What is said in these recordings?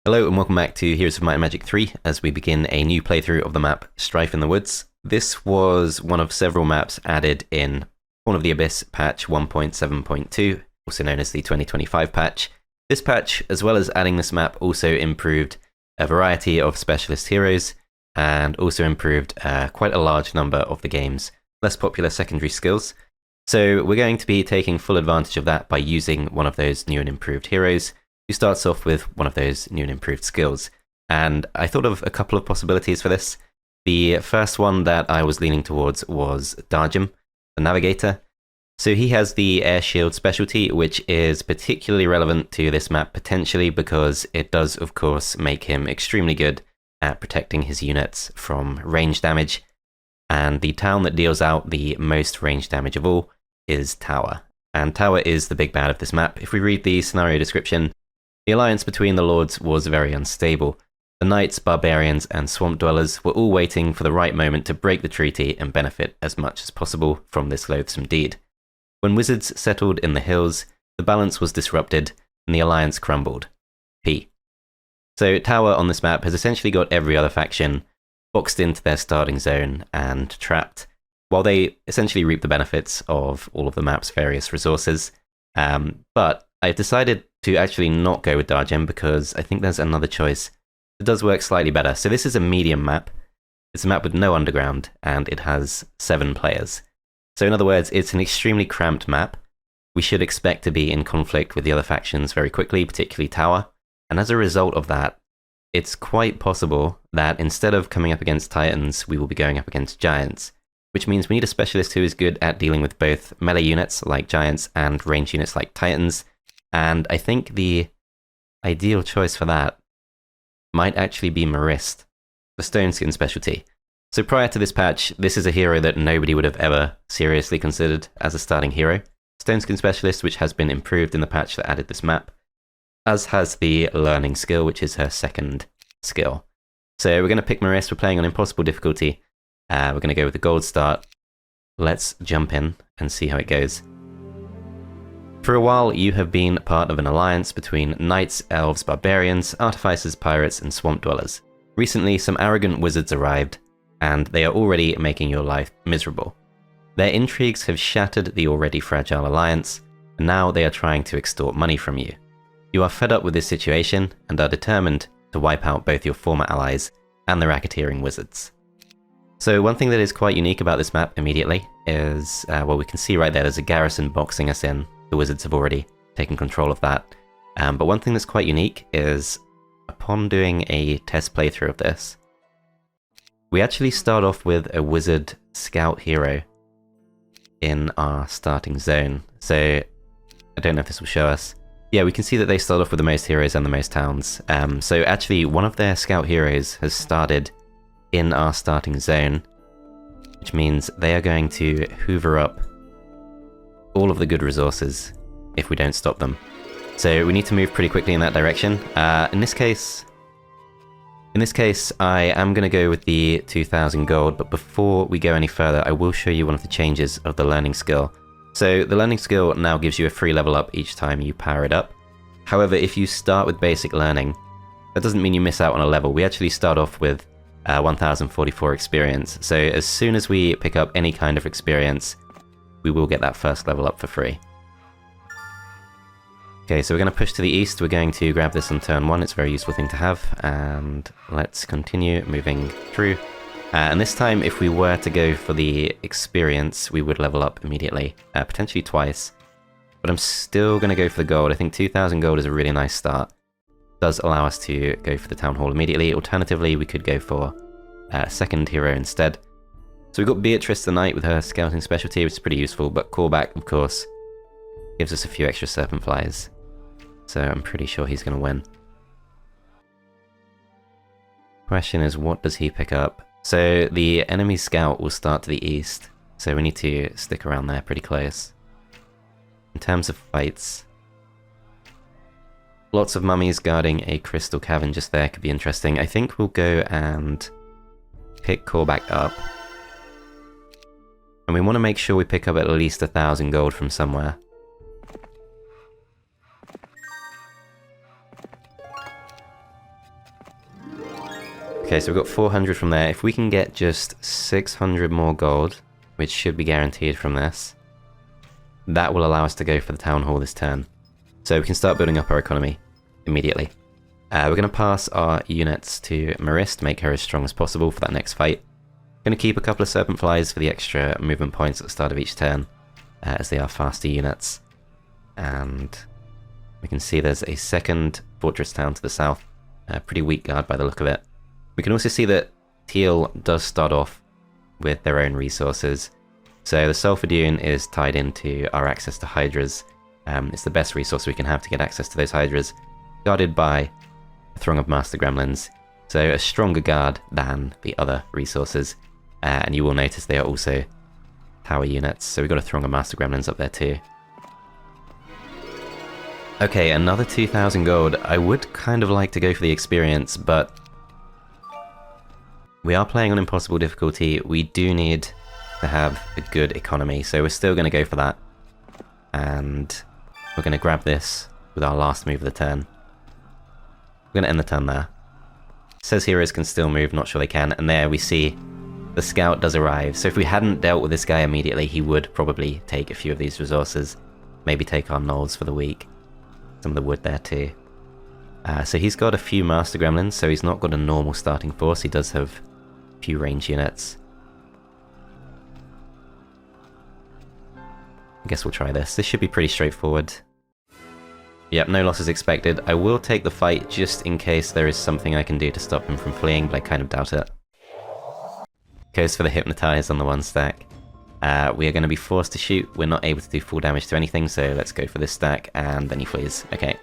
Hello and welcome back to Heroes of Might and Magic 3 as we begin a new playthrough of the map Strife in the Woods. This was one of several maps added in Horn of the Abyss patch 1.7.2, also known as the 2025 patch. This patch, as well as adding this map, also improved a variety of specialist heroes and also improved quite a large number of the game's less popular secondary skills. So we're going to be taking full advantage of that by using one of those new and improved heroes, who starts off with one of those new and improved skills. And I thought of a couple of possibilities for this. The first one that I was leaning towards was Darjum, the Navigator. So he has the Air Shield specialty, which is particularly relevant to this map potentially because it does, of course, make him extremely good at protecting his units from range damage. And the town that deals out the most range damage of all is Tower. And Tower is the big bad of this map. If we read the scenario description, the alliance between the lords was very unstable. The knights, barbarians, and swamp dwellers were all waiting for the right moment to break the treaty and benefit as much as possible from this loathsome deed. When wizards settled in the hills, the balance was disrupted and the alliance crumbled. P. So Tower on this map has essentially got every other faction boxed into their starting zone and trapped, while they essentially reap the benefits of all of the map's various resources. But I've decided to actually not go with Darjum because I think there's another choice that does work slightly better. So this is a medium map. It's a map with no underground, and it has 7 players. So in other words, it's an extremely cramped map. We should expect to be in conflict with the other factions very quickly, particularly Tower. And as a result of that, it's quite possible that instead of coming up against Titans, we will be going up against Giants, which means we need a specialist who is good at dealing with both melee units like Giants and range units like Titans. And I think the ideal choice for that might actually be Merist, the Stone Skin specialty. So prior to this patch, this is a hero that nobody would have ever seriously considered as a starting hero. Stone Skin specialist, which has been improved in the patch that added this map, as has the learning skill, which is her second skill. So we're going to pick Merist. We're playing on impossible difficulty. We're going to go with the gold start. Let's jump in and see how it goes. For a while, you have been part of an alliance between knights, elves, barbarians, artificers, pirates, and swamp dwellers. Recently, some arrogant wizards arrived, and they are already making your life miserable. Their intrigues have shattered the already fragile alliance, and now they are trying to extort money from you. You are fed up with this situation, and are determined to wipe out both your former allies and the racketeering wizards. So one thing that is quite unique about this map immediately is, well, we can see right there's a garrison boxing us in. The wizards have already taken control of that. But one thing that's quite unique is, upon doing a test playthrough of this, we actually start off with a wizard scout hero in our starting zone. So I don't know if this will show us. Yeah, we can see that they start off with the most heroes and the most towns. So actually, one of their scout heroes has started in our starting zone, which means they are going to hoover up all of the good resources if we don't stop them. So we need to move pretty quickly in that direction. In this case, I am going to go with the 2000 gold, but before we go any further, I will show you one of the changes of the learning skill. So the learning skill now gives you a free level up each time you power it up. However, if you start with basic learning, that doesn't mean you miss out on a level. We actually start off with 1044 experience. So as soon as we pick up any kind of experience, we will get that first level up for free. Okay, so we're going to push to the east. We're going to grab this on turn 1. It's a very useful thing to have. And let's continue moving through. And this time, if we were to go for the experience, we would level up immediately, potentially twice. But I'm still going to go for the gold. I think 2000 gold is a really nice start. It does allow us to go for the town hall immediately. Alternatively, we could go for a second hero instead. So we've got Beatrice the Knight with her scouting specialty, which is pretty useful, but callback, of course, gives us a few extra serpent flies. So I'm pretty sure he's going to win. Question is, what does he pick up? So the enemy scout will start to the east, so we need to stick around there pretty close. In terms of fights, lots of mummies guarding a crystal cavern just there could be interesting. I think we'll go and pick callback up. And we want to make sure we pick up at least 1000 gold from somewhere. Okay, so we've got 400 from there. If we can get just 600 more gold, which should be guaranteed from this, that will allow us to go for the town hall this turn. So we can start building up our economy immediately. We're going to pass our units to Merist to make her as strong as possible for that next fight. Going to keep a couple of serpent flies for the extra movement points at the start of each turn, as they are faster units. And we can see there's a second fortress town to the south, a pretty weak guard by the look of it. We can also see that Teal does start off with their own resources. So the Sulphur Dune is tied into our access to Hydras. It's the best resource we can have to get access to those Hydras, guarded by a throng of Master Gremlins. So a stronger guard than the other resources. And you will notice they are also tower units. So we've got a throng of Master Gremlins up there too. Okay, another 2,000 gold. I would kind of like to go for the experience, but we are playing on impossible difficulty. We do need to have a good economy, so we're still going to go for that. And we're going to grab this with our last move of the turn. We're going to end the turn there. It says heroes can still move, not sure they can, and there we see the scout does arrive. So if we hadn't dealt with this guy immediately, he would probably take a few of these resources. Maybe take our gnolls for the week. Some of the wood there too. So he's got a few Master Gremlins, so he's not got a normal starting force. He does have a few range units. I guess we'll try this. This should be pretty straightforward. Yep, no losses expected. I will take the fight just in case there is something I can do to stop him from fleeing, but I kind of doubt it. Goes for the Hypnotize on the one stack. We are going to be forced to shoot. We're not able to do full damage to anything, so let's go for this stack, and then he flees. Okay.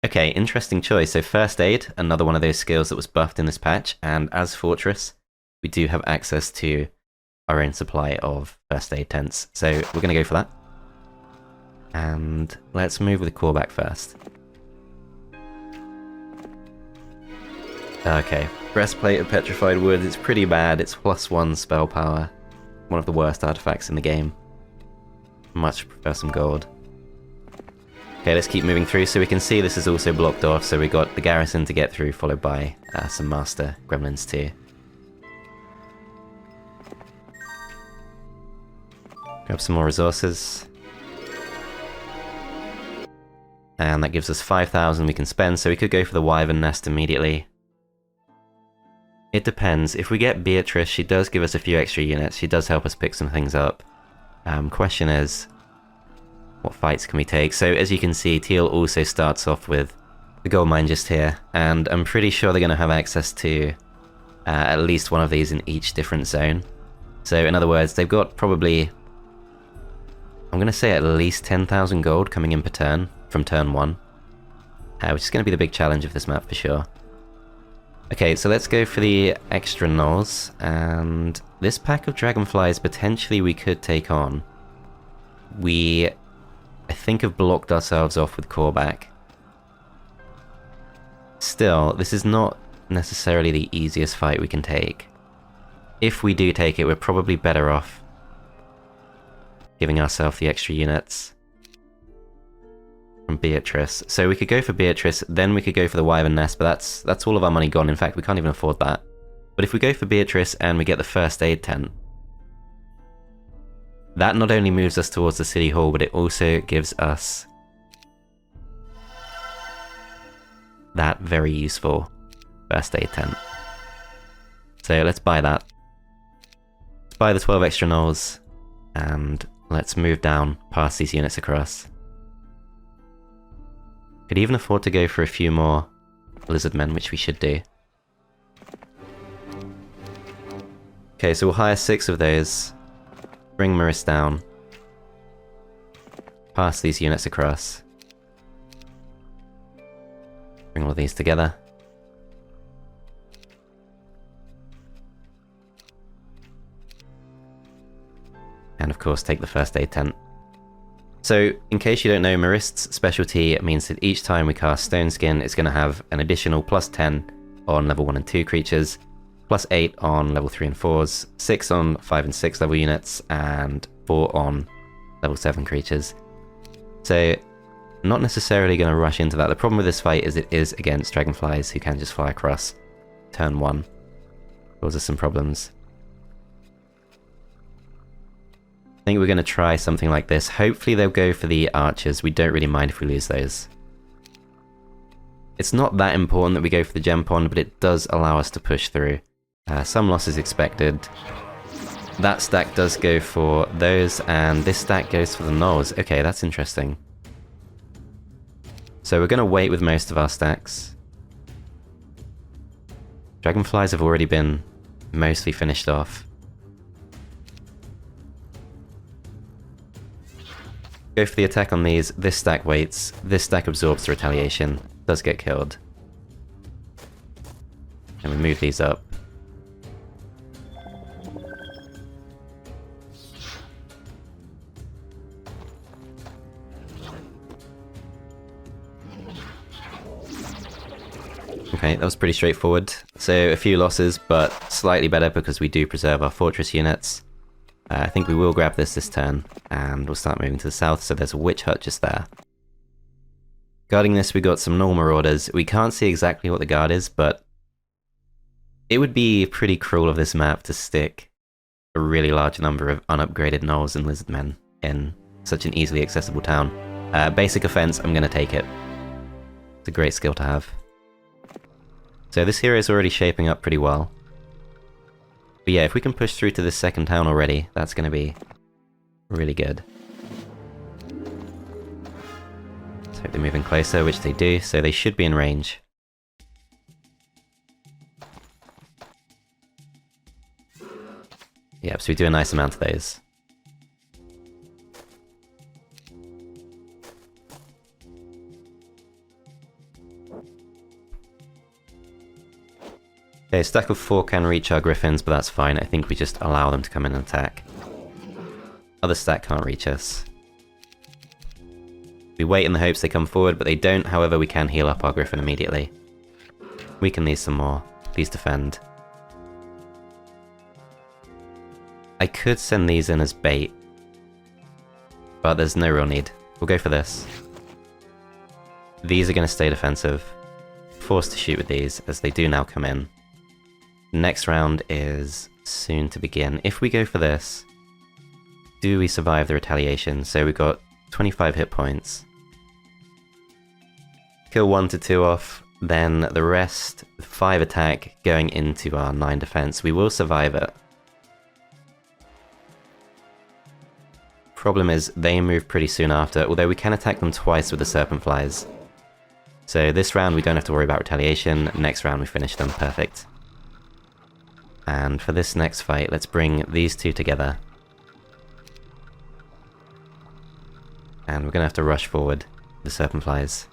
Okay, interesting choice. So First Aid, another one of those skills that was buffed in this patch, and as Fortress, we do have access to our own supply of First Aid tents. So we're going to go for that. And let's move with the core back first. Okay, Breastplate of Petrified Wood, it's pretty bad. It's +1 spell power. One of the worst artifacts in the game. Much prefer some gold. Okay, let's keep moving through. So we can see this is also blocked off, so we got the garrison to get through, followed by some Master Gremlins too. Grab some more resources. And that gives us 5,000 we can spend, so we could go for the Wyvern Nest immediately. It depends. If we get Beatrice, she does give us a few extra units. She does help us pick some things up. Question is, what fights can we take? So as you can see, Teal also starts off with the gold mine just here, and I'm pretty sure they're going to have access to at least one of these in each different zone. So in other words, they've got probably, I'm going to say at least 10,000 gold coming in per turn from turn 1, which is going to be the big challenge of this map for sure. Okay, so let's go for the extra gnolls, and this pack of dragonflies potentially we could take on. We, I think, have blocked ourselves off with Coreback. Still, this is not necessarily the easiest fight we can take. If we do take it, we're probably better off giving ourselves the extra units from Beatrice. So we could go for Beatrice, then we could go for the Wyvern Nest, but that's all of our money gone. In fact, we can't even afford that. But if we go for Beatrice and we get the First Aid tent, that not only moves us towards the City Hall, but it also gives us that very useful First Aid tent. So let's buy that. Let's buy the 12 extra gnolls, and let's move down past these units across. Could even afford to go for a few more lizard men, which we should do. Okay, so we'll hire 6 of those, bring Merist down, pass these units across, bring all of these together. And of course take the First Aid tent. So, in case you don't know, Merist's specialty means that each time we cast Stone Skin, it's going to have an additional +10 on level 1 and 2 creatures, +8 on level 3 and 4s, 6 on 5 and 6 level units, and 4 on level 7 creatures. So, not necessarily going to rush into that. The problem with this fight is it is against dragonflies who can just fly across. turn 1. Causes some problems. I think we're going to try something like this. Hopefully they'll go for the archers. We don't really mind if we lose those. It's not that important that we go for the gem pond, but it does allow us to push through. Some losses expected. That stack does go for those, and this stack goes for the gnolls. Okay, that's interesting. So we're going to wait with most of our stacks. Dragonflies have already been mostly finished off. Go for the attack on these. This stack waits. This stack absorbs the retaliation. Does get killed. And we move these up. Okay, that was pretty straightforward. So a few losses, but slightly better because we do preserve our fortress units. I think we will grab this turn, and we'll start moving to the south, so there's a witch hut just there. Guarding this, we got some normal marauders. We can't see exactly what the guard is, but it would be pretty cruel of this map to stick a really large number of unupgraded gnolls and lizardmen in such an easily accessible town. Basic offense, I'm going to take it. It's a great skill to have. So this hero is already shaping up pretty well. But yeah, if we can push through to this second town already, that's going to be really good. Let's hope they're moving closer, which they do, so they should be in range. Yep, so we do a nice amount of those. Okay, a stack of 4 can reach our griffins, but that's fine. I think we just allow them to come in and attack. Other stack can't reach us. We wait in the hopes they come forward, but they don't. However, we can heal up our griffin immediately. Weaken these some more. Please defend. I could send these in as bait, but there's no real need. We'll go for this. These are going to stay defensive. Forced to shoot with these, as they do now come in. Next round is soon to begin. If we go for this, do we survive the retaliation? So we've got 25 hit points. Kill 1 to 2 off, then the rest, 5 attack going into our 9 defense. We will survive it. Problem is, they move pretty soon after, although we can attack them twice with the serpent flies. So this round we don't have to worry about retaliation, next round we finish them, perfect. And for this next fight, let's bring these two together. And we're going to have to rush forward, the serpent flies.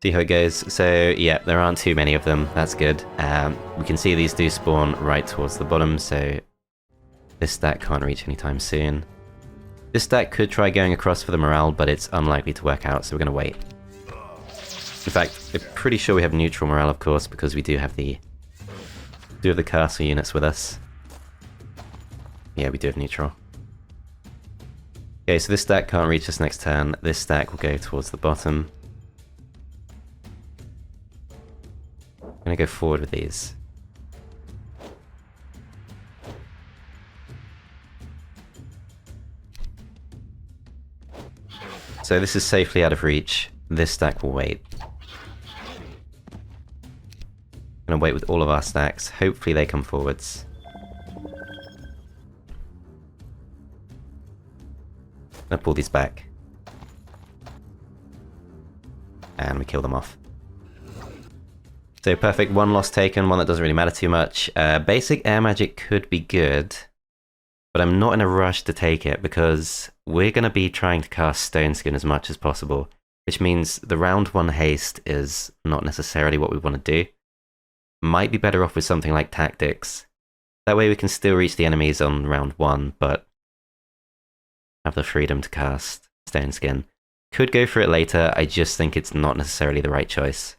See how it goes. So yeah, there aren't too many of them, that's good. We can see these do spawn right towards the bottom, so this stack can't reach anytime soon. This stack could try going across for the morale, but it's unlikely to work out, so we're going to wait. In fact, I'm pretty sure we have neutral morale, of course, because we do have the castle units with us. Yeah, we do have neutral. Okay, so this stack can't reach us next turn. This stack will go towards the bottom. I'm going to go forward with these. So this is safely out of reach. This stack will wait. I'm going to wait with all of our stacks. Hopefully they come forwards. I'm going to pull these back. And we kill them off. So perfect, 1 loss taken, one that doesn't really matter too much. Basic air magic could be good, but I'm not in a rush to take it because we're going to be trying to cast Stone Skin as much as possible, which means the round 1 haste is not necessarily what we want to do. Might be better off with something like Tactics. That way we can still reach the enemies on round 1, but have the freedom to cast Stone Skin. Could go for it later, I just think it's not necessarily the right choice.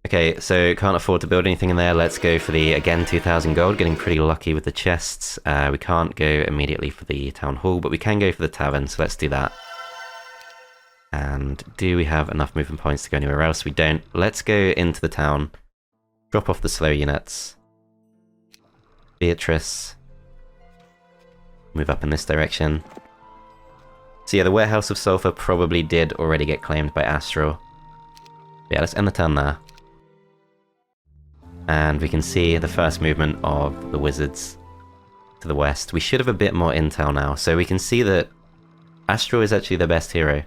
Okay, so can't afford to build anything in there. Let's go for the, again, 2,000 gold, getting pretty lucky with the chests. We can't go immediately for the town hall, but we can go for the tavern, so let's do that. And do we have enough movement points to go anywhere else? We don't. Let's go into the town. Drop off the slow units. Beatrice. Move up in this direction. So yeah, the Warehouse of Sulphur probably did already get claimed by Astral. Yeah, let's end the turn there. And we can see the first movement of the wizards to the west. We should have a bit more intel now, so we can see that Astral is actually the best hero.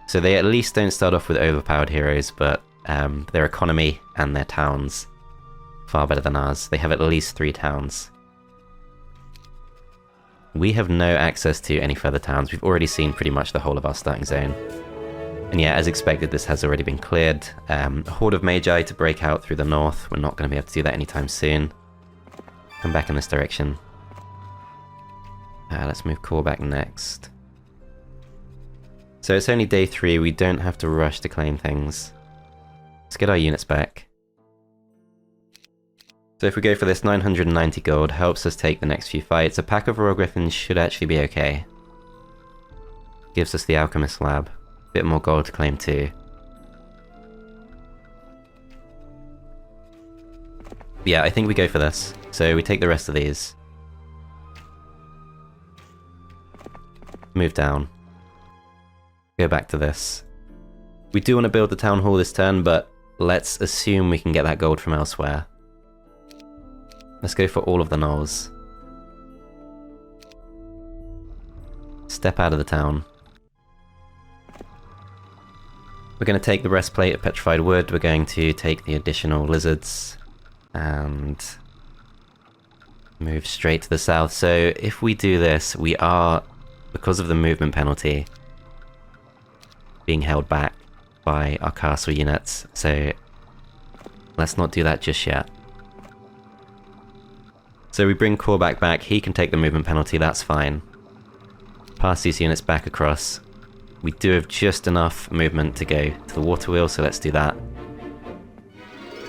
So they at least don't start off with overpowered heroes, but their economy and their towns far better than ours. They have at least 3 towns. We have no access to any further towns. We've already seen pretty much the whole of our starting zone. And yeah, as expected, this has already been cleared. A horde of Magi to break out through the north. We're not going to be able to do that anytime soon. Come back in this direction. Let's move core back next. So it's only day 3, we don't have to rush to claim things. Let's get our units back. So if we go for this, 990 gold helps us take the next few fights. A pack of Royal Griffins should actually be okay. Gives us the Alchemist Lab. Bit more gold to claim too. Yeah, I think we go for this. So we take the rest of these. Move down. Go back to this. We do want to build the town hall this turn, but let's assume we can get that gold from elsewhere. Let's go for all of the gnolls. Step out of the town. We're going to take the breastplate of petrified wood, we're going to take the additional lizards, and move straight to the south. So if we do this, we are, because of the movement penalty, being held back by our castle units, so let's not do that just yet. So we bring Korvac back, he can take the movement penalty, that's fine. Pass these units back across. We do have just enough movement to go to the water wheel, so let's do that.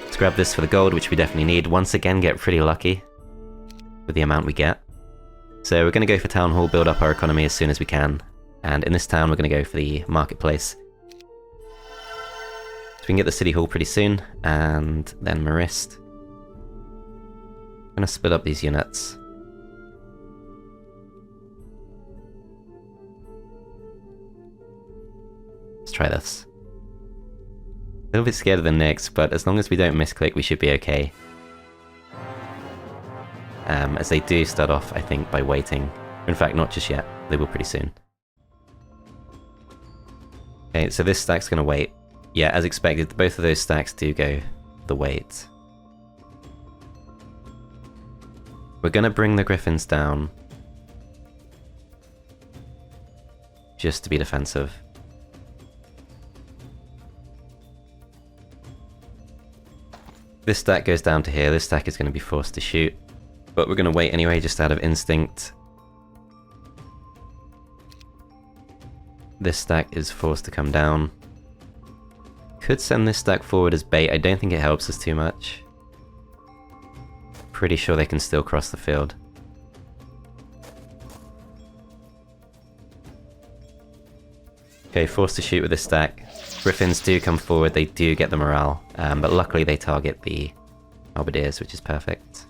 Let's grab this for the gold, which we definitely need. Once again, get pretty lucky with the amount we get. So we're going to go for Town Hall, build up our economy as soon as we can. And in this town, we're going to go for the marketplace. So we can get the City Hall pretty soon, and then Merist. I'm going to split up these units. Let's try this. A little bit scared of the Nyx, but as long as we don't misclick, we should be okay. As they do start off, I think, by waiting. In fact, not just yet. They will pretty soon. Okay, so this stack's going to wait. Yeah, as expected, both of those stacks do go the wait. We're going to bring the Griffins down. Just to be defensive. This stack goes down to here. This stack is going to be forced to shoot. But we're going to wait anyway, just out of instinct. This stack is forced to come down. Could send this stack forward as bait. I don't think it helps us too much. Pretty sure they can still cross the field. Okay, forced to shoot with this stack. Griffins do come forward, they do get the morale, but luckily they target the Halberdiers, which is perfect.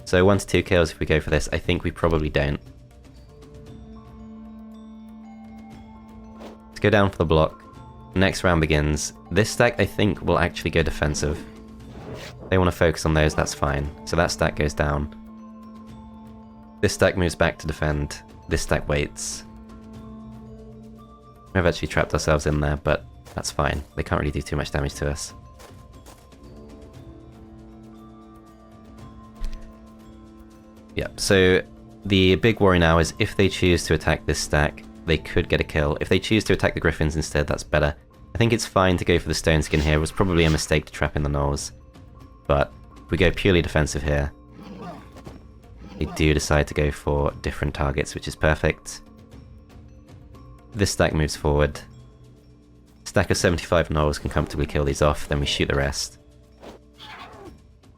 So 1 to 2 kills if we go for this. I think we probably don't. Let's go down for the block. Next round begins. This stack I think will actually go defensive. They want to focus on those, that's fine. So that stack goes down. This stack moves back to defend. This stack waits. We've actually trapped ourselves in there, but that's fine. They can't really do too much damage to us. Yep, so the big worry now is if they choose to attack this stack, they could get a kill. If they choose to attack the Griffins instead, that's better. I think it's fine to go for the Stone Skin here. It was probably a mistake to trap in the gnolls. But if we go purely defensive here, they do decide to go for different targets, which is perfect. This stack moves forward. Stack of 75 gnolls can comfortably kill these off, then we shoot the rest.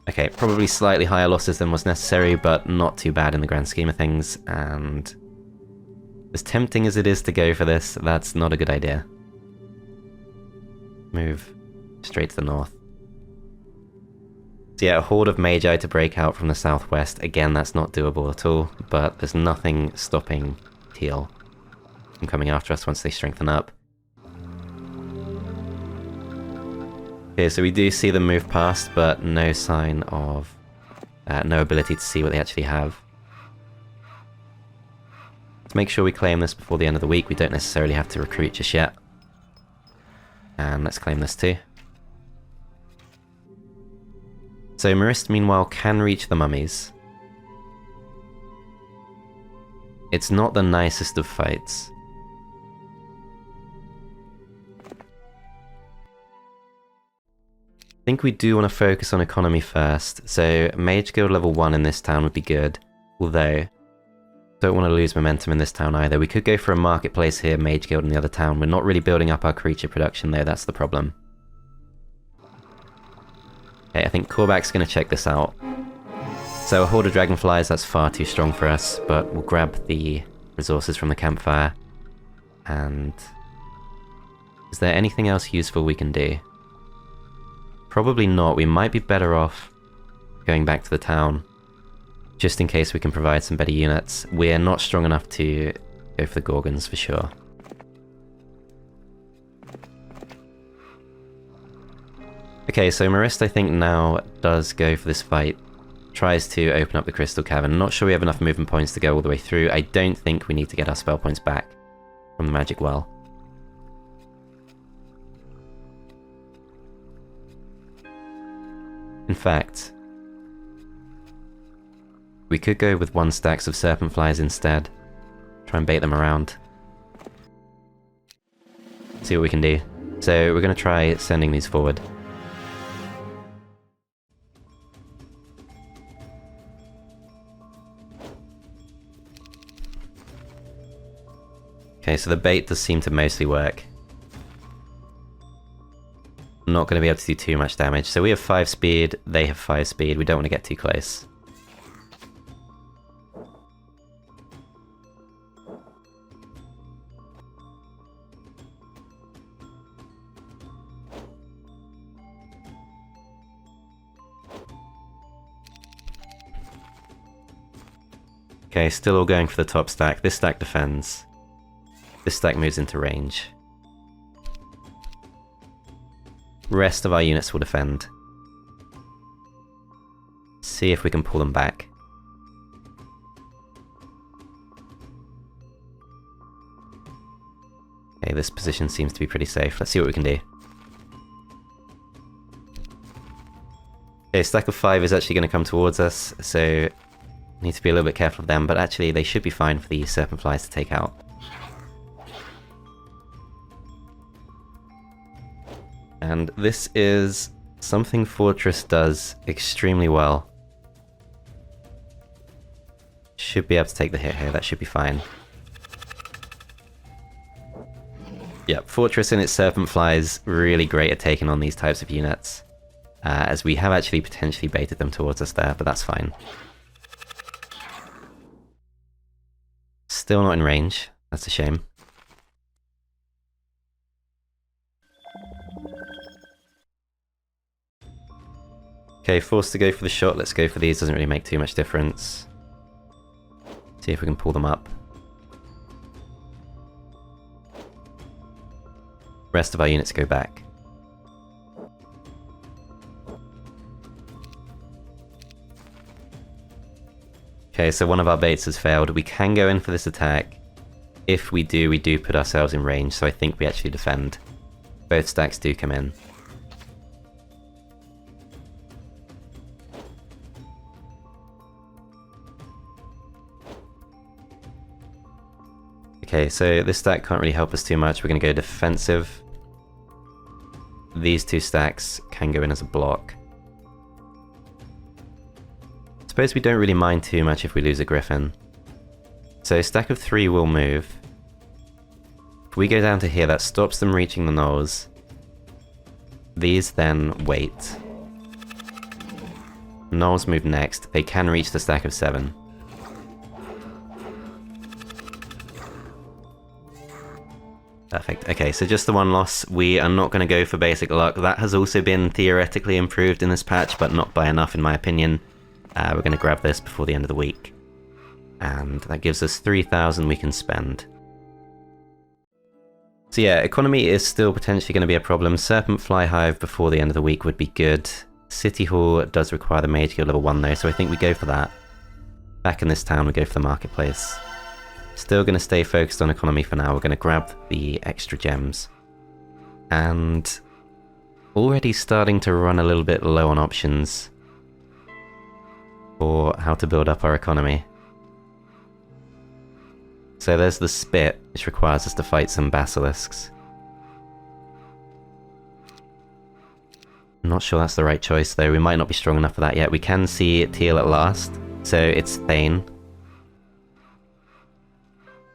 Okay, probably slightly higher losses than was necessary, but not too bad in the grand scheme of things, and As tempting as it is to go for this, that's not a good idea. Move straight to the north. So yeah, a horde of Magi to break out from the southwest. Again, that's not doable at all, but there's nothing stopping teal from coming after us once they strengthen up. Okay, so we do see them move past, but no sign of... no ability to see what they actually have. Let's make sure we claim this before the end of the week. We don't necessarily have to recruit just yet. And let's claim this too. So Merist, meanwhile, can reach the mummies. It's not the nicest of fights. I think we do want to focus on economy first, so Mage Guild level 1 in this town would be good, although don't want to lose momentum in this town either. We could go for a marketplace here, Mage Guild in the other town. We're not really building up our creature production though, that's the problem. Okay, I think Korbak's going to check this out. So a horde of dragonflies, that's far too strong for us, but we'll grab the resources from the campfire. And is there anything else useful we can do? Probably not. We might be better off going back to the town, just in case we can provide some better units. We're not strong enough to go for the Gorgons for sure. Okay, so Merist, I think, now does go for this fight. Tries to open up the Crystal Cavern. Not sure we have enough movement points to go all the way through. I don't think we need to get our spell points back from the Magic Well. In fact, we could go with 1 stacks of Serpent Flies instead. Try and bait them around. See what we can do. So we're going to try sending these forward. Okay, so the bait does seem to mostly work. Not going to be able to do too much damage. So we have 5 speed, they have 5 speed. We don't want to get too close. Okay, still all going for the top stack. This stack defends. This stack moves into range. Rest of our units will defend. See if we can pull them back. Okay, this position seems to be pretty safe. Let's see what we can do. Okay, stack of 5 is actually going to come towards us, so need to be a little bit careful of them, but actually they should be fine for the Serpent Flies to take out. And this is something Fortress does extremely well. Should be able to take the hit here, that should be fine. Yep, Fortress and its Serpent Flies really great at taking on these types of units. As we have actually potentially baited them towards us there, but that's fine. Still not in range, that's a shame. Okay, forced to go for the shot, let's go for these, doesn't really make too much difference. See if we can pull them up. Rest of our units go back. Okay, so one of our baits has failed. We can go in for this attack. If we do put ourselves in range, so I think we actually defend. Both stacks do come in. Okay, so this stack can't really help us too much. We're going to go defensive. These 2 stacks can go in as a block. I suppose we don't really mind too much if we lose a Griffin. So stack of 3 will move. If we go down to here, that stops them reaching the knolls. These then wait. Knolls move next. They can reach the stack of 7. Perfect. Okay, so just the one loss. We are not going to go for basic luck. That has also been theoretically improved in this patch, but not by enough in my opinion. We're going to grab this before the end of the week. And that gives us 3,000 we can spend. So yeah, economy is still potentially going to be a problem. Serpent Fly Hive before the end of the week would be good. City Hall does require the Mage Guild level 1 though, so I think we go for that. Back in this town we go for the marketplace. Still going to stay focused on economy for now. We're going to grab the extra gems. And already starting to run a little bit low on options for how to build up our economy. So there's the Spit, which requires us to fight some basilisks. I'm not sure that's the right choice though. We might not be strong enough for that yet. We can see teal at last. So it's Thane.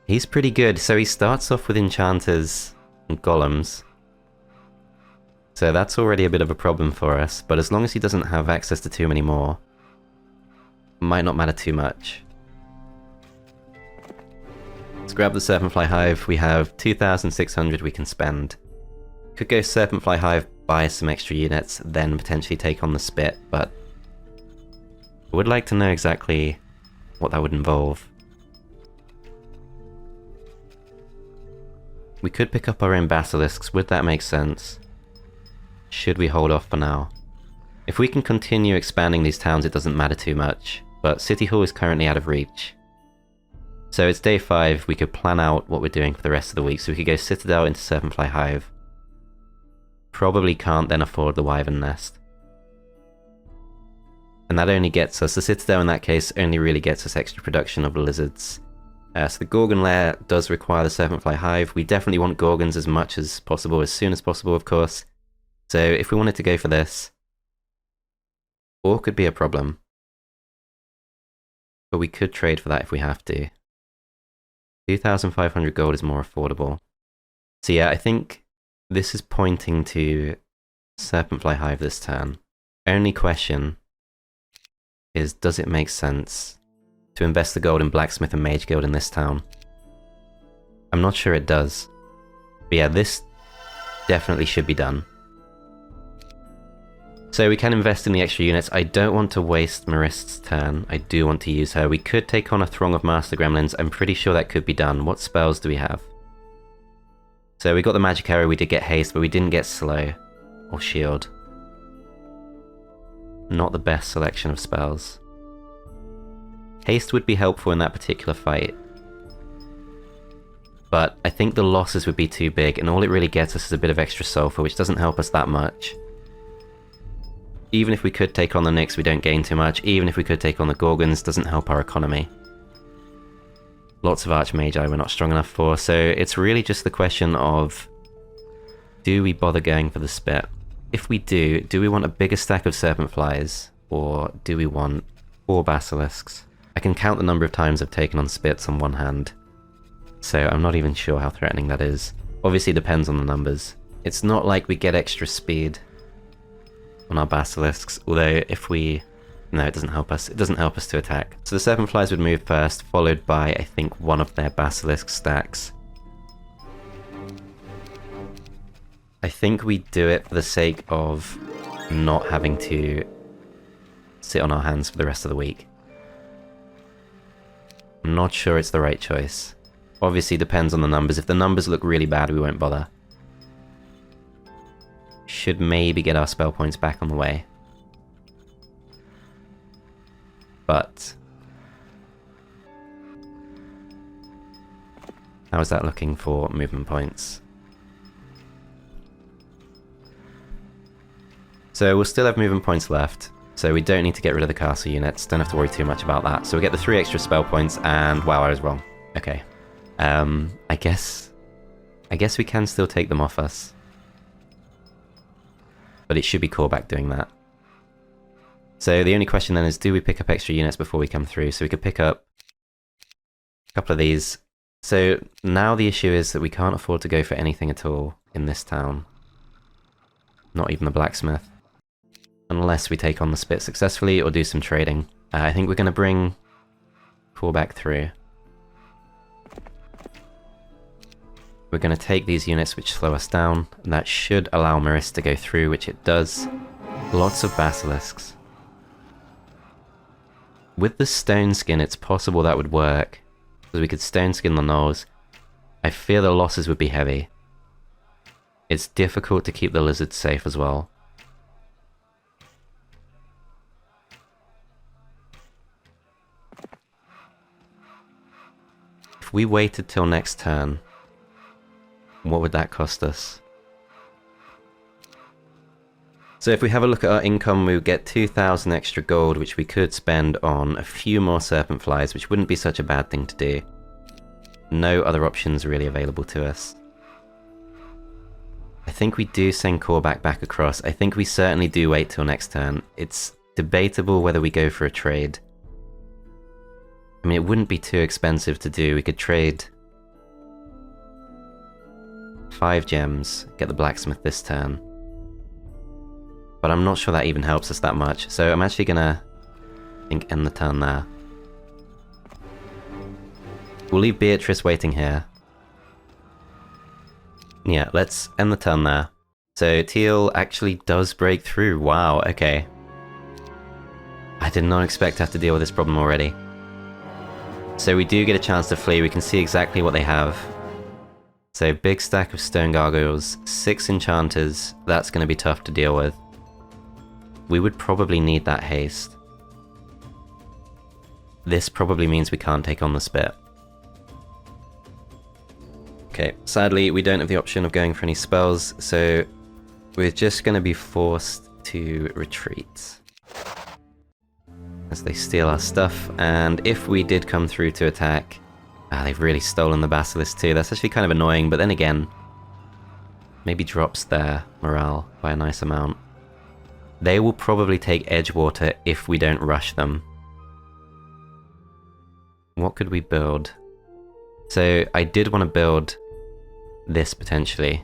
He's pretty good. So he starts off with enchanters and golems. So that's already a bit of a problem for us. But as long as he doesn't have access to too many more, might not matter too much. Let's grab the Serpentfly Hive. We have 2,600 we can spend. Could go Serpentfly Hive, buy some extra units, then potentially take on the Spit, but I would like to know exactly what that would involve. We could pick up our own basilisks. Would that make sense? Should we hold off for now? If we can continue expanding these towns, it doesn't matter too much, but City Hall is currently out of reach. So it's day 5, we could plan out what we're doing for the rest of the week, so we could go Citadel into Serpentfly Hive. Probably can't then afford the Wyvern Nest. And that only gets us, the Citadel in that case only really gets us extra production of lizards. So the Gorgon Lair does require the Serpentfly Hive. We definitely want Gorgons as much as possible, as soon as possible of course. So if we wanted to go for this, ore could be a problem. But we could trade for that if we have to. 2,500 gold is more affordable. So yeah, I think this is pointing to Serpentfly Hive this turn. Only question is, does it make sense to invest the gold in Blacksmith and Mage Guild in this town? I'm not sure it does. But yeah, this definitely should be done. So we can invest in the extra units. I don't want to waste Merist's turn. I do want to use her. We could take on a Throng of Master Gremlins. I'm pretty sure that could be done. What spells do we have? So we got the Magic Arrow, we did get Haste, but we didn't get Slow or Shield. Not the best selection of spells. Haste would be helpful in that particular fight. But I think the losses would be too big, and all it really gets us is a bit of extra sulfur, which doesn't help us that much. Even if we could take on the Nyx, we don't gain too much. Even if we could take on the Gorgons, doesn't help our economy. Lots of Archmagi we're not strong enough for, so it's really just the question of, do we bother going for the Spit? If we do we want a bigger stack of Serpent Flies, or do we want 4 Basilisks? I can count the number of times I've taken on Spits on one hand, so I'm not even sure how threatening that is. Obviously it depends on the numbers. It's not like we get extra speed on our Basilisks, although if we... No, it doesn't help us. It doesn't help us to attack. So the Serpent Flies would move first, followed by, I think, one of their Basilisk stacks. I think we do it for the sake of not having to sit on our hands for the rest of the week. I'm not sure it's the right choice. Obviously, depends on the numbers. If the numbers look really bad, we won't bother. Should maybe get our spell points back on the way. But how is that looking for movement points? So we'll still have movement points left, so we don't need to get rid of the castle units, don't have to worry too much about that. So we get the 3 extra spell points, and wow, I was wrong. Okay. I guess we can still take them off us. But it should be Korvac doing that. So the only question then is, do we pick up extra units before we come through? So we could pick up a couple of these. So now the issue is that we can't afford to go for anything at all in this town. Not even the blacksmith. Unless we take on the Spit successfully or do some trading. I think we're going to bring Korvac through. We're going to take these units which slow us down, and that should allow Merist to go through, which it does. Lots of basilisks. With the stone skin, it's possible that would work, because we could stone skin the gnolls. I fear the losses would be heavy. It's difficult to keep the lizards safe as well. If we waited till next turn, what would that cost us? So if we have a look at our income, we would get 2,000 extra gold, which we could spend on a few more serpent flies, which wouldn't be such a bad thing to do. No other options really available to us. I think we do send Korvac back across. I think we certainly do wait till next turn. It's debatable whether we go for a trade. I mean, it wouldn't be too expensive to do. We could trade 5 gems, get the blacksmith this turn. But I'm not sure that even helps us that much. So I'm actually gonna, I think, end the turn there. We'll leave Beatrice waiting here. Yeah, let's end the turn there. So teal actually does break through. Wow, okay. I did not expect to have to deal with this problem already. So we do get a chance to flee. We can see exactly what they have. So big stack of stone gargoyles, 6 enchanters. That's going to be tough to deal with. We would probably need that haste. This probably means we can't take on the spit. Okay, sadly we don't have the option of going for any spells, so we're just going to be forced to retreat as they steal our stuff. And if we did come through to attack, they've really stolen the basilisk too. That's actually kind of annoying, but then again, maybe drops their morale by a nice amount. They will probably take Edgewater if we don't rush them. What could we build? So I did want to build this potentially.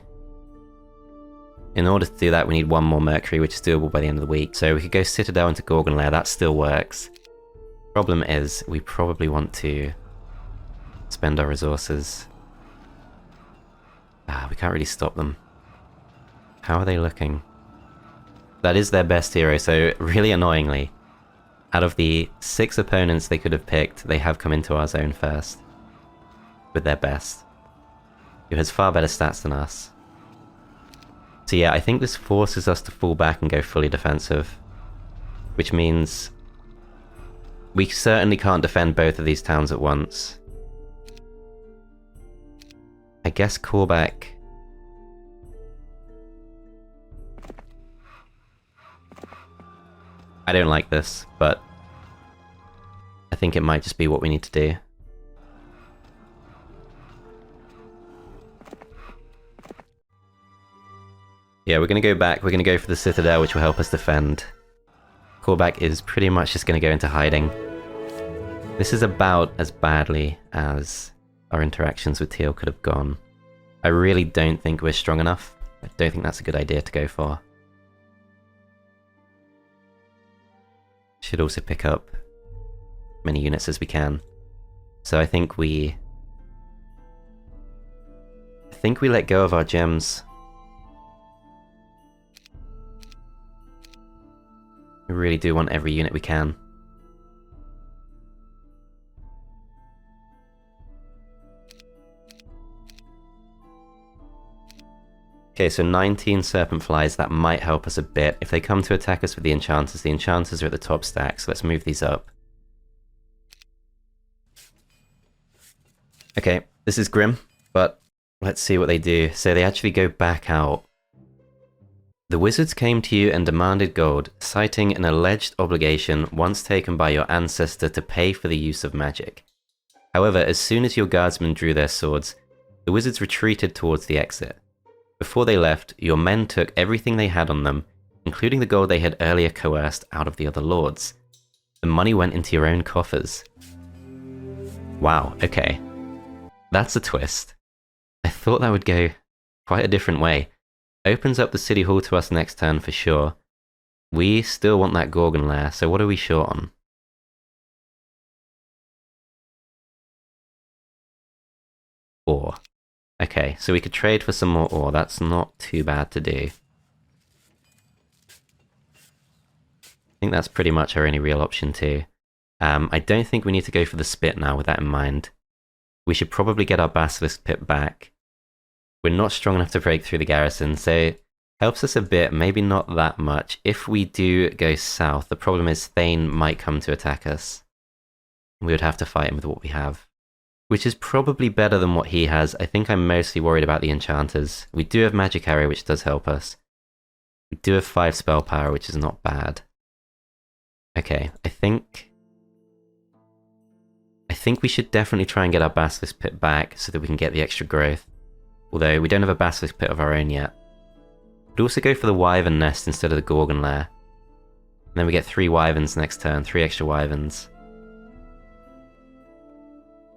In order to do that, we need 1 more Mercury, which is doable by the end of the week. So we could go Citadel into Gorgon Lair, that still works. Problem is, we probably want to spend our resources. We can't really stop them. How are they looking? That is their best hero, so really annoyingly, out of the 6 opponents they could have picked, they have come into our zone first. With their best. Who has far better stats than us. So yeah, I think this forces us to fall back and go fully defensive. Which means we certainly can't defend both of these towns at once. I guess Korvac. I don't like this, but I think it might just be what we need to do. Yeah, we're going to go back, we're going to go for the Citadel, which will help us defend. Korvac is pretty much just going to go into hiding. This is about as badly as our interactions with teal could have gone. I really don't think we're strong enough. I don't think that's a good idea to go for. Should also pick up as many units as we can. So I think we let go of our gems. We really do want every unit we can. Okay, so 19 serpent flies, that might help us a bit. If they come to attack us with the enchanters are at the top stack, so let's move these up. Okay, this is grim, but let's see what they do. So they actually go back out. The wizards came to you and demanded gold, citing an alleged obligation once taken by your ancestor to pay for the use of magic. However, as soon as your guardsmen drew their swords, the wizards retreated towards the exit. Before they left, your men took everything they had on them, including the gold they had earlier coerced out of the other lords. The money went into your own coffers. Wow, okay. That's a twist. I thought that would go quite a different way. Opens up the city hall to us next turn for sure. We still want that Gorgon Lair, so what are we short on? Four. Okay, so we could trade for some more ore. That's not too bad to do. I think that's pretty much our only real option too. I don't think we need to go for the spit now with that in mind. We should probably get our basilisk pit back. We're not strong enough to break through the garrison, so helps us a bit, maybe not that much. If we do go south, the problem is Thane might come to attack us. We would have to fight him with what we have, which is probably better than what he has. I think I'm mostly worried about the enchanters. We do have magic arrow, which does help us. We do have 5 spell power, which is not bad. Okay, I think we should definitely try and get our basilisk pit back so that we can get the extra growth. Although we don't have a basilisk pit of our own yet. We'd also go for the wyvern nest instead of the gorgon lair. And then we get 3 wyverns next turn, 3 extra wyverns.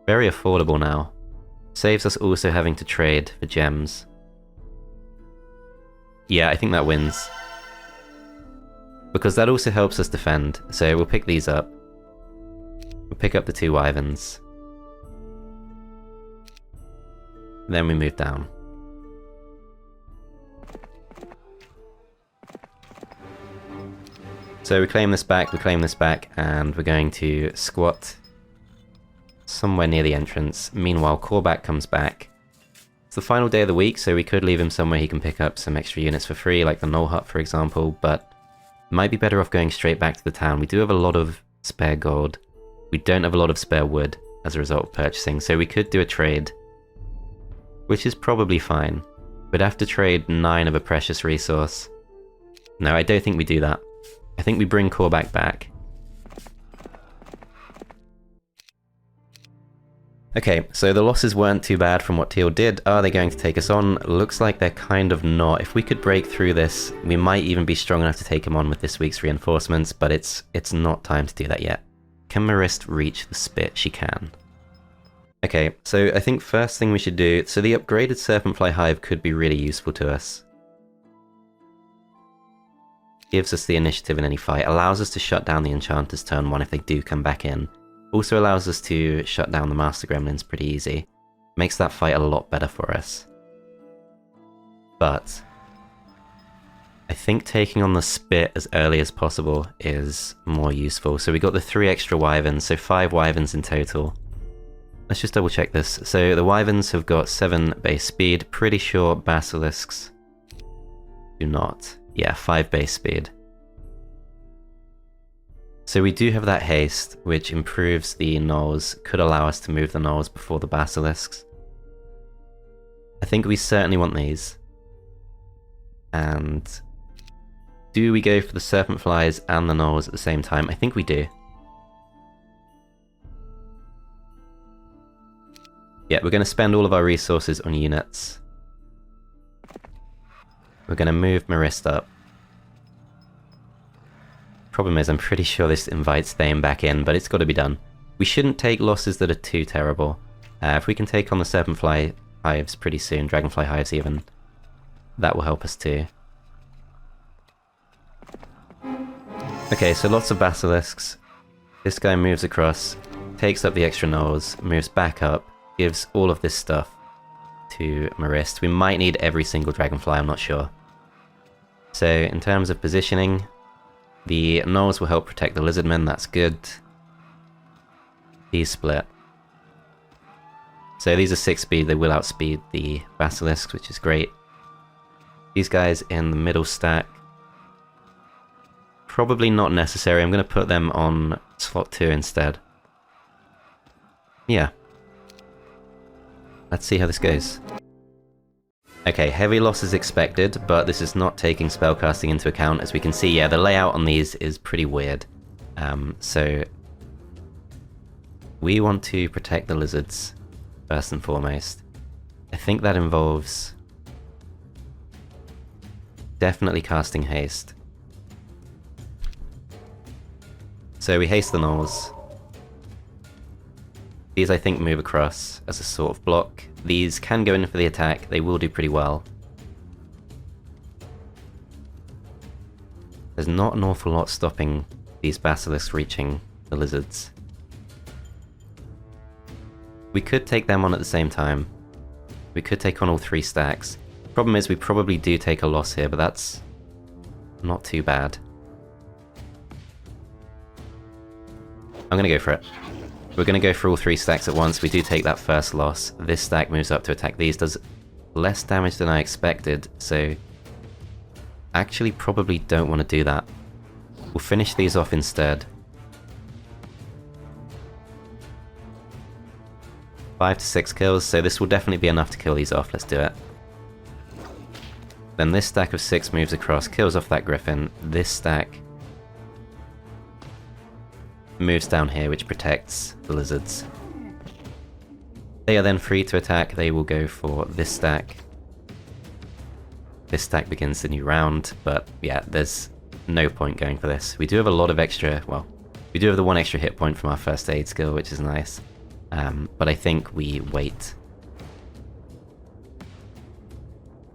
Very affordable now. Saves us also having to trade for gems. Yeah, I think that wins. Because that also helps us defend, so we'll pick these up. We'll pick up the 2 wyverns. Then we move down. So we claim this back, and we're going to squat somewhere near the entrance. Meanwhile, Korvac comes back. It's the final day of the week, so we could leave him somewhere he can pick up some extra units for free, like the Knoll Hut, for example, but might be better off going straight back to the town. We do have a lot of spare gold. We don't have a lot of spare wood as a result of purchasing, so we could do a trade, which is probably fine. We'd have to trade 9 of a precious resource. No, I don't think we do that. I think we bring Korvac back. Okay, so the losses weren't too bad from what Teal did. Are they going to take us on? Looks like they're kind of not. If we could break through this, we might even be strong enough to take him on with this week's reinforcements, but it's not time to do that yet. Can Merist reach the spit? She can. Okay, so I think first thing we should do, so the upgraded Serpentfly Hive could be really useful to us. Gives us the initiative in any fight, allows us to shut down the enchanters turn 1 if they do come back in. Also allows us to shut down the Master Gremlins pretty easy. Makes that fight a lot better for us. But I think taking on the spit as early as possible is more useful. So we got the 3 extra wyverns, so 5 wyverns in total. Let's just double check this. So the wyverns have got 7 base speed, pretty sure basilisks do not. Yeah, 5 base speed. So we do have that haste, which improves the gnolls, could allow us to move the gnolls before the basilisks. I think we certainly want these. And do we go for the serpent flies and the gnolls at the same time? I think we do. Yeah, we're going to spend all of our resources on units. We're going to move Merist up. Problem is, I'm pretty sure this invites Thane back in, but it's got to be done. We shouldn't take losses that are too terrible. If we can take on the Serpentfly Hives pretty soon, Dragonfly Hives even, that will help us too. Okay, so lots of basilisks. This guy moves across, takes up the extra gnolls, moves back up, gives all of this stuff to Merist. We might need every single dragonfly, I'm not sure. So in terms of positioning, the gnolls will help protect the lizardmen, that's good. These split. So these are 6 speed, they will outspeed the basilisks, which is great. These guys in the middle stack, probably not necessary. I'm going to put them on slot 2 instead. Yeah. Let's see how this goes. Okay, heavy loss is expected, but this is not taking spellcasting into account. As we can see, yeah, the layout on these is pretty weird. So we want to protect the lizards, first and foremost. I think that involves definitely casting haste. So we haste the gnolls. These I think move across as a sort of block. These can go in for the attack, they will do pretty well. There's not an awful lot stopping these basilisks reaching the lizards. We could take them on at the same time. We could take on all 3 stacks. Problem is we probably do take a loss here, but that's not too bad. I'm gonna go for it. We're gonna go for all 3 stacks at once. We do take that first loss. This stack moves up to attack these, does less damage than I expected, so actually probably don't want to do that. We'll finish these off instead. 5 to 6 kills, so this will definitely be enough to kill these off. Let's do it. Then this stack of 6 moves across, kills off that griffin. This stack moves down here, which protects the lizards. They are then free to attack. They will go for this stack. This stack begins the new round, but yeah, there's no point going for this. We do have a lot of extra, well, we do have the 1 extra hit point from our first aid skill, which is nice. But I think we wait.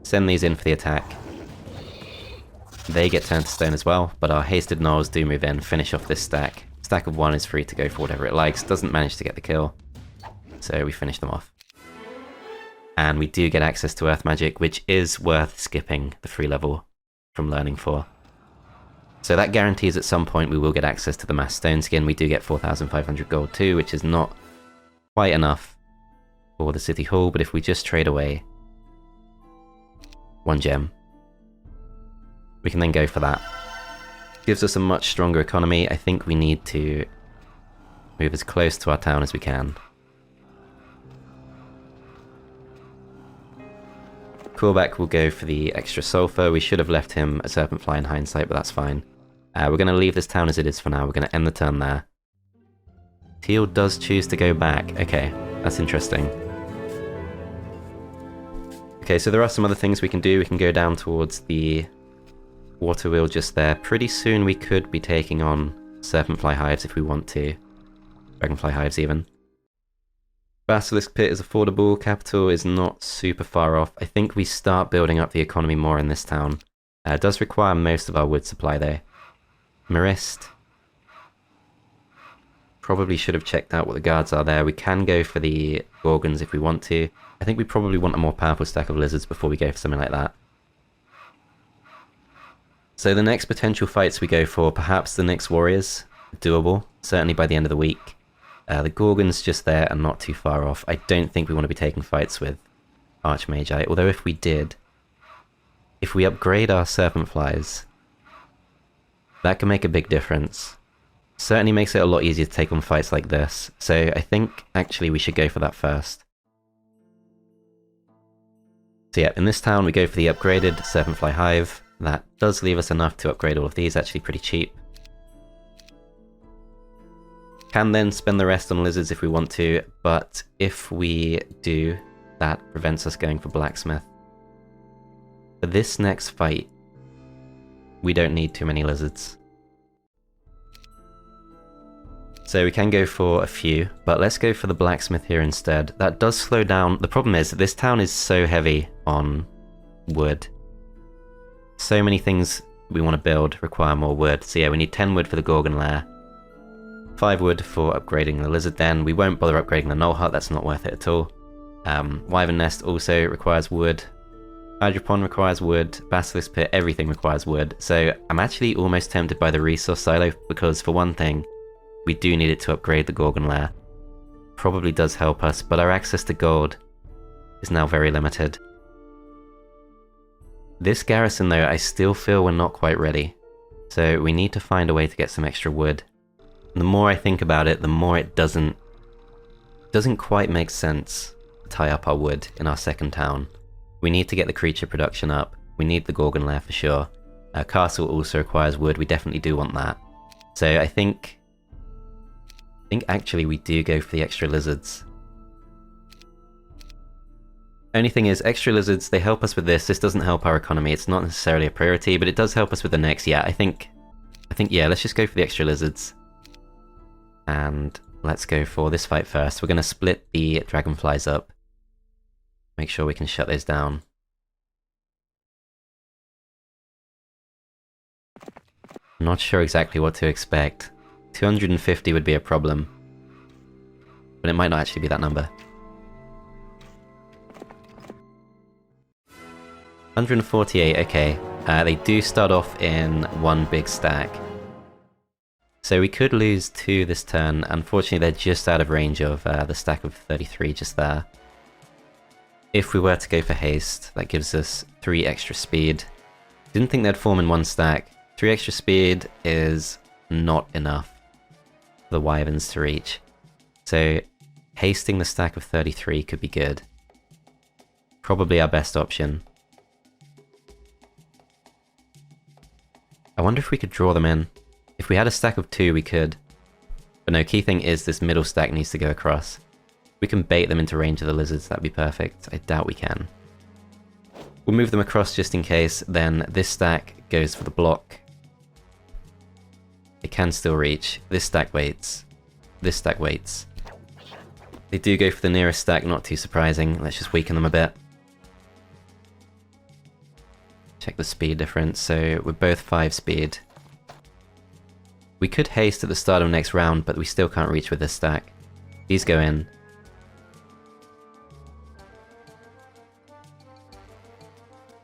Send these in for the attack. They get turned to stone as well, but our hasted gnolls do move in, finish off this stack. Stack of 1 is free to go for whatever it likes, doesn't manage to get the kill, so we finish them off. And we do get access to earth magic, which is worth skipping the free level from learning for. So that guarantees at some point we will get access to the mass stone skin. We do get 4,500 gold too, which is not quite enough for the city hall, but if we just trade away 1 gem, we can then go for that. Gives us a much stronger economy. I think we need to move as close to our town as we can. Callback will go for the extra sulfur. We should have left him a serpent fly in hindsight, but that's fine. We're going to leave this town as it is for now. We're going to end the turn there. Teal does choose to go back. Okay, that's interesting. Okay, so there are some other things we can do. We can go down towards the water wheel just there. Pretty soon we could be taking on serpent fly hives if we want to. Dragonfly hives even. Basilisk pit is affordable. Capital is not super far off. I think we start building up the economy more in this town. It does require most of our wood supply though. Merist. Probably should have checked out what the guards are there. We can go for the gorgons if we want to. I think we probably want a more powerful stack of lizards before we go for something like that. So the next potential fights we go for, perhaps the Nyx warriors, doable, certainly by the end of the week. The gorgons just there and not too far off. I don't think we want to be taking fights with Archmagi, although if we did, if we upgrade our serpent flies, that can make a big difference. Certainly makes it a lot easier to take on fights like this, so I think actually we should go for that first. So yeah, in this town we go for the upgraded serpent fly hive. That does leave us enough to upgrade all of these, actually pretty cheap. Can then spend the rest on lizards if we want to, but if we do, that prevents us going for blacksmith. For this next fight, we don't need too many lizards. So we can go for a few, but let's go for the blacksmith here instead. That does slow down. The problem is that this town is so heavy on wood. So many things we want to build require more wood. So yeah, we need 10 wood for the Gorgon lair. 5 wood for upgrading the lizard den. We won't bother upgrading the gnoll hut, that's not worth it at all. Wyvern nest also requires wood. Hydropon requires wood. Basilisk pit, everything requires wood. So I'm actually almost tempted by the resource silo because for one thing, we do need it to upgrade the Gorgon lair. Probably does help us, but our access to gold is now very limited. This garrison though, I still feel we're not quite ready. So we need to find a way to get some extra wood. And the more I think about it, the more it doesn't quite make sense to tie up our wood in our second town. We need to get the creature production up. We need the Gorgon lair for sure. Castle also requires wood, we definitely do want that. So I think actually we do go for the extra lizards. Only thing is, extra lizards, they help us with this. This doesn't help our economy. It's not necessarily a priority, but it does help us with the next. Yeah, I think yeah, let's just go for the extra lizards. And let's go for this fight first. We're going to split the dragonflies up. Make sure we can shut those down. Not sure exactly what to expect. 250 would be a problem. But it might not actually be that number. 148, okay. They do start off in one big stack. So we could lose 2 this turn. Unfortunately, they're just out of range of the stack of 33 just there. If we were to go for haste, that gives us 3 extra speed. Didn't think they'd form in one stack. 3 extra speed is not enough for the wyverns to reach. So hasting the stack of 33 could be good. Probably our best option. I wonder if we could draw them in. If we had a stack of 2, we could. But no, key thing is this middle stack needs to go across. We can bait them into range of the lizards, that'd be perfect. I doubt we can. We'll move them across just in case, then this stack goes for the block. It can still reach. This stack waits. This stack waits. They do go for the nearest stack, not too surprising. Let's just weaken them a bit. Check the speed difference, so we're both 5 speed. We could haste at the start of next round, but we still can't reach with this stack. These go in.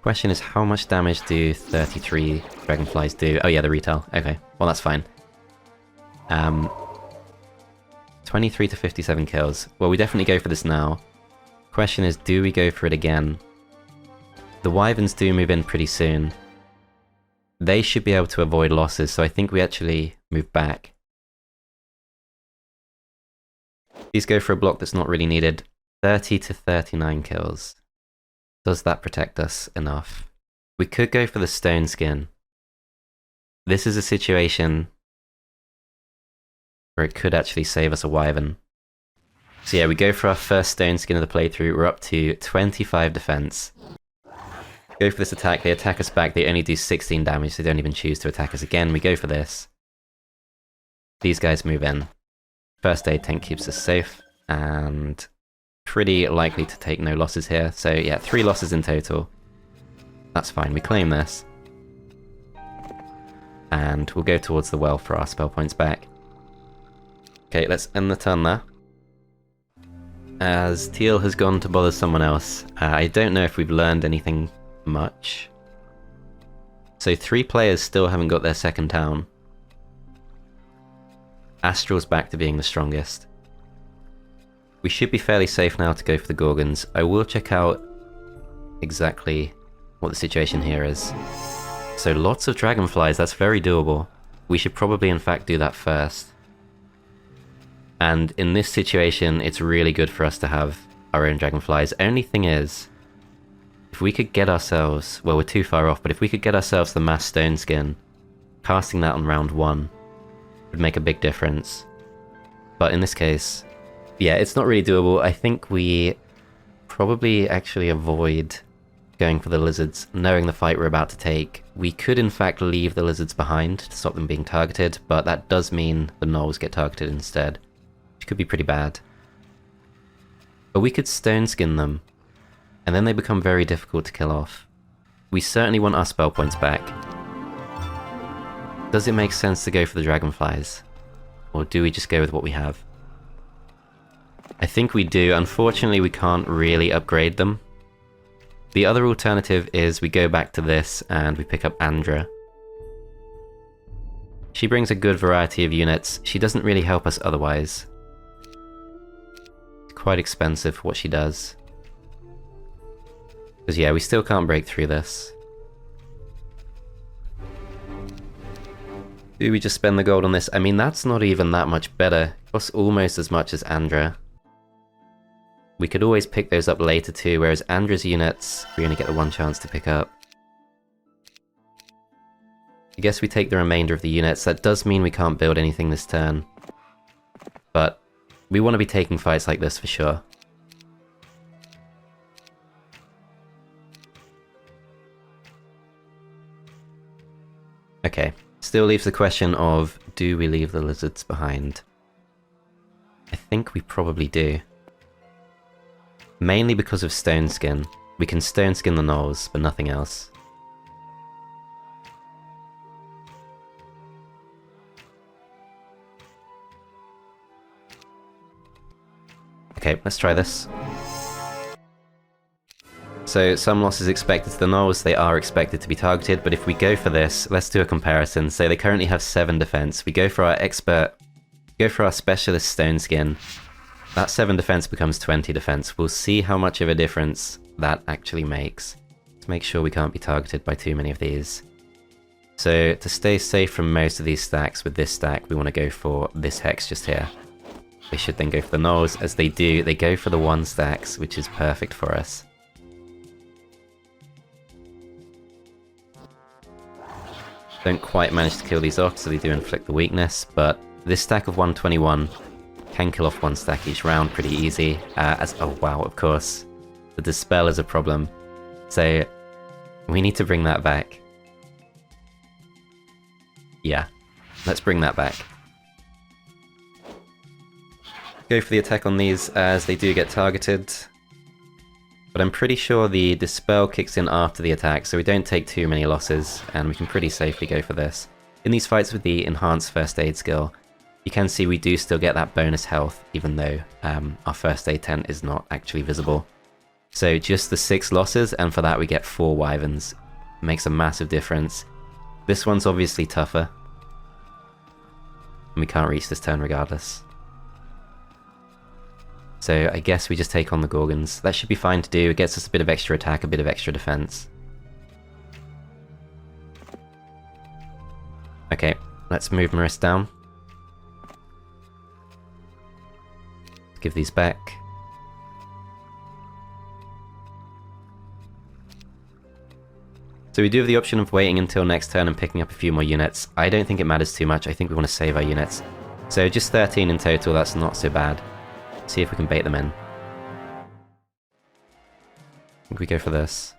Question is, how much damage do 33 dragonflies do? Oh yeah, the retail. Okay, well that's fine. 23 to 57 kills. Well, we definitely go for this now. Question is, do we go for it again? The wyverns do move in pretty soon. They should be able to avoid losses, so I think we actually move back. These go for a block that's not really needed. 30 to 39 kills. Does that protect us enough? We could go for the stone skin. This is a situation where it could actually save us a wyvern. So yeah, we go for our first stone skin of the playthrough. We're up to 25 defense. Go for this attack. They attack us back. They only do 16 damage. They don't even choose to attack us again. We go for this. These guys move in. First aid tank keeps us safe, and pretty likely to take no losses here. So yeah, 3 losses in total. That's fine. We claim this. And we'll go towards the well for our spell points back. Okay, let's end the turn there. As Teal has gone to bother someone else. I don't know if we've learned anything much. So 3 players still haven't got their second town. Astral's back to being the strongest. We should be fairly safe now to go for the Gorgons. I will check out exactly what the situation here is. So lots of dragonflies, that's very doable. We should probably in fact do that first. And in this situation, it's really good for us to have our own dragonflies. Only thing is, if we could get ourselves, well, we're too far off, but if we could get ourselves the mass stone skin, casting that on round 1 would make a big difference. But in this case, yeah, it's not really doable. I think we probably actually avoid going for the lizards, knowing the fight we're about to take. We could in fact leave the lizards behind to stop them being targeted, but that does mean the gnolls get targeted instead, which could be pretty bad. But we could stone skin them, and then they become very difficult to kill off. We certainly want our spell points back. Does it make sense to go for the dragonflies? Or do we just go with what we have? I think we do. Unfortunately, we can't really upgrade them. The other alternative is we go back to this and we pick up Andra. She brings a good variety of units. She doesn't really help us otherwise. It's quite expensive for what she does. Because yeah, we still can't break through this. Do we just spend the gold on this? I mean, that's not even that much better. It costs almost as much as Andra. We could always pick those up later too, whereas Andra's units, we only get the 1 chance to pick up. I guess we take the remainder of the units. That does mean we can't build anything this turn. But we want to be taking fights like this for sure. Okay, still leaves the question of, do we leave the lizards behind? I think we probably do. Mainly because of stone skin. We can stone skin the gnolls, but nothing else. Okay, let's try this. So some losses expected to the gnolls, they are expected to be targeted, but if we go for this, let's do a comparison. So they currently have 7 defense. We go for our expert, go for our specialist stone skin. That 7 defense becomes 20 defense. We'll see how much of a difference that actually makes. Let's make sure we can't be targeted by too many of these. So to stay safe from most of these stacks with this stack, we want to go for this hex just here. They should then go for the gnolls. As they do, they go for the 1 stacks, which is perfect for us. Don't quite manage to kill these off, so they do inflict the weakness, but this stack of 121 can kill off 1 stack each round pretty easy. Oh wow, of course. The Dispel is a problem. So we need to bring that back. Yeah, let's bring that back. Go for the attack on these as they do get targeted. But I'm pretty sure the Dispel kicks in after the attack, so we don't take too many losses, and we can pretty safely go for this. In these fights with the enhanced first aid skill, you can see we do still get that bonus health, even though our first aid tent is not actually visible. So just the 6 losses, and for that we get 4 wyverns. Makes a massive difference. This one's obviously tougher. And we can't reach this turn regardless. So I guess we just take on the Gorgons. That should be fine to do. It gets us a bit of extra attack, a bit of extra defense. Okay, let's move Merist down. Give these back. So we do have the option of waiting until next turn and picking up a few more units. I don't think it matters too much. I think we want to save our units. So just 13 in total, that's not so bad. See if we can bait them in. I think we go for this.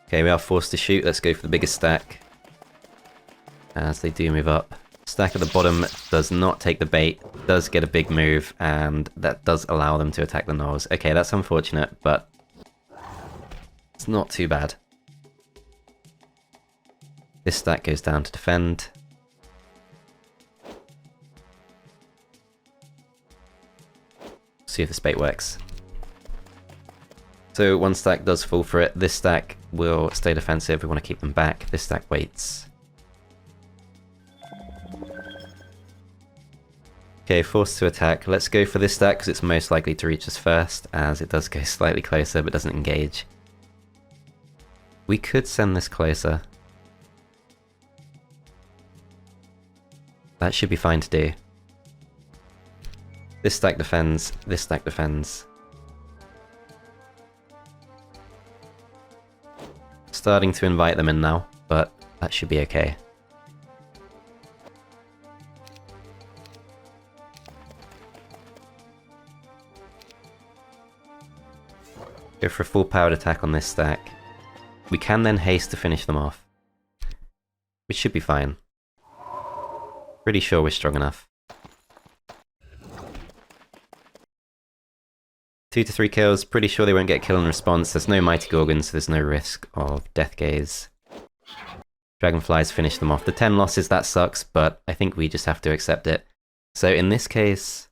Okay, we are forced to shoot. Let's go for the biggest stack. As they do move up. Stack at the bottom does not take the bait, does get a big move, and that does allow them to attack the gnolls. Okay, that's unfortunate, but it's not too bad. This stack goes down to defend. See if this bait works. So 1 stack does fall for it. This stack will stay defensive. We want to keep them back. This stack waits. Okay, forced to attack. Let's go for this stack because it's most likely to reach us first, as it does go slightly closer but doesn't engage. We could send this closer. That should be fine to do. This stack defends, this stack defends. Starting to invite them in now, but that should be okay. Go for a full powered attack on this stack. We can then haste to finish them off, which should be fine. Pretty sure we're strong enough. 2 to 3 kills, pretty sure they won't get kill in response. There's no Mighty Gorgon, so there's no risk of Death Gaze. Dragonflies finish them off. The 10 losses, that sucks, but I think we just have to accept it. So in this case,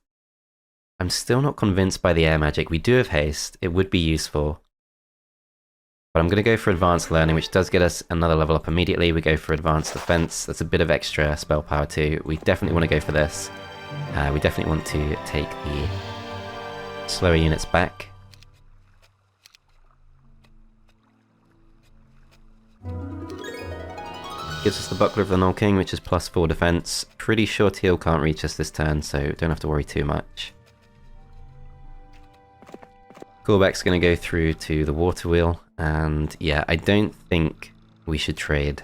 I'm still not convinced by the air magic. We do have haste, it would be useful. But I'm going to go for Advanced Learning, which does get us another level up immediately. We go for Advanced Defense. That's a bit of extra spell power too. We definitely want to go for this. We definitely want to take the slower units back. Gives us the Buckler of the Gnoll King, which is +4 defense. Pretty sure Teal can't reach us this turn, so don't have to worry too much. Callback's going to go through to the Water Wheel, and yeah, I don't think we should trade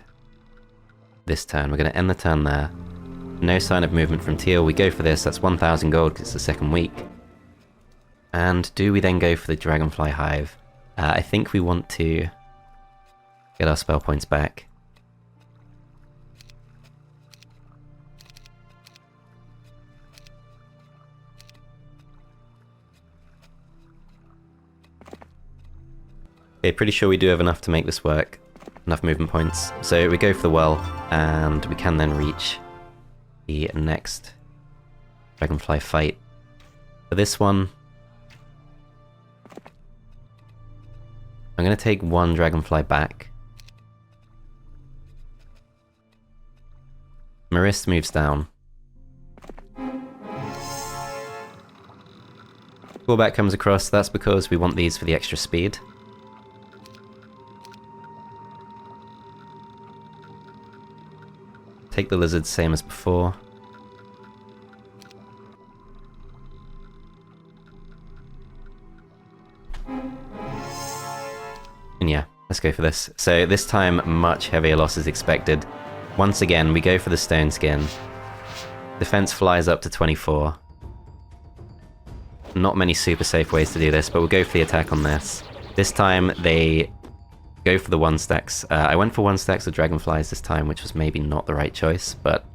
this turn. We're going to end the turn there. No sign of movement from Teal. We go for this. That's 1,000 gold because it's the second week. And do we then go for the Dragonfly Hive? I think we want to get our spell points back. Okay, pretty sure we do have enough to make this work. Enough movement points. So we go for the well, and we can then reach the next Dragonfly fight. For this one, I'm going to take one Dragonfly back. Merist moves down. Callback comes across, that's because we want these for the extra speed. Take the lizards, same as before. And yeah, let's go for this. So this time, much heavier loss is expected. Once again, we go for the stone skin. Defense flies up to 24. Not many super safe ways to do this, but we'll go for the attack on this. This time, they go for the 1-stacks. I went for 1-stacks of dragonflies this time, which was maybe not the right choice, but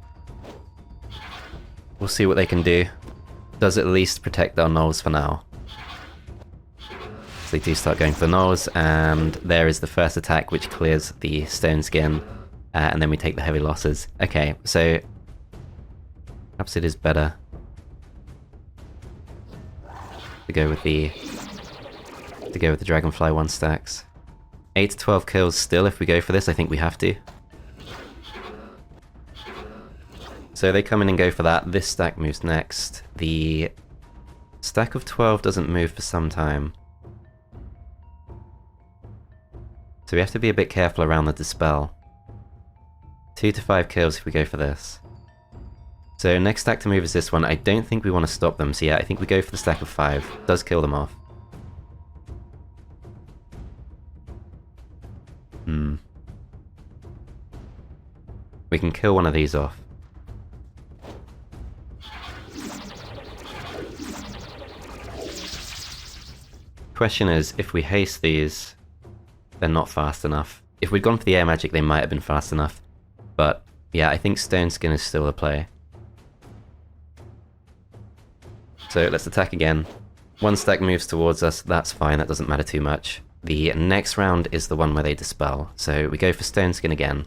we'll see what they can do. Does at least protect our gnolls for now. So they do start going for the gnolls, and there is the first attack, which clears the stone skin, and then we take the heavy losses. Okay, so perhaps it is better to go with the dragonfly 1-stacks. 8 to 12 kills still if we go for this. I think we have to. So they come in and go for that. This stack moves next. The stack of 12 doesn't move for some time. So we have to be a bit careful around the dispel. 2 to 5 kills if we go for this. So next stack to move is this one. I don't think we want to stop them, so yeah, I think we go for the stack of 5. Does kill them off. We can kill one of these off. Question is, if we haste these, they're not fast enough. If we'd gone for the air magic, they might have been fast enough. But yeah, I think stone skin is still a play. So let's attack again. 1 stack moves towards us, that's fine, that doesn't matter too much. The next round is the one where they dispel, so we go for stone skin again.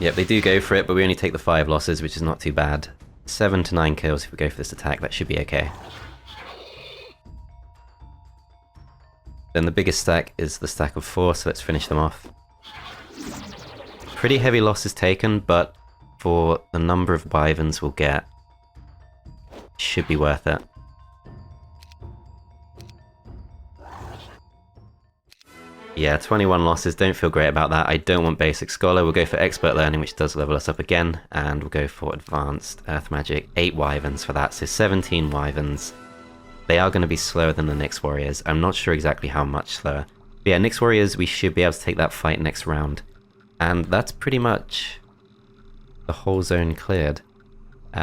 Yep, they do go for it, but we only take the 5 losses, which is not too bad. 7 to 9 kills if we go for this attack, that should be okay. Then the biggest stack is the stack of 4, so let's finish them off. Pretty heavy losses taken, but for the number of wyverns we'll get, should be worth it. Yeah, 21 losses, don't feel great about that. I don't want basic scholar, we'll go for expert learning, which does level us up again, and we'll go for advanced earth magic. 8 wyverns for that, so 17 wyverns. They are going to be slower than the Nyx warriors. I'm not sure exactly how much slower. But yeah, Nyx warriors, we should be able to take that fight next round. And that's pretty much the whole zone cleared.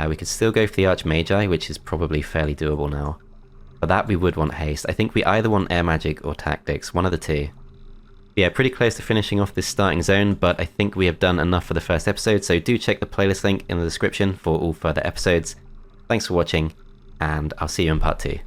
We could still go for the Archmagi, which is probably fairly doable now. For that we would want haste. I think we either want air magic or tactics, one of the two. Yeah, pretty close to finishing off this starting zone, but I think we have done enough for the first episode, so do check the playlist link in the description for all further episodes. Thanks for watching, and I'll see you in part 2.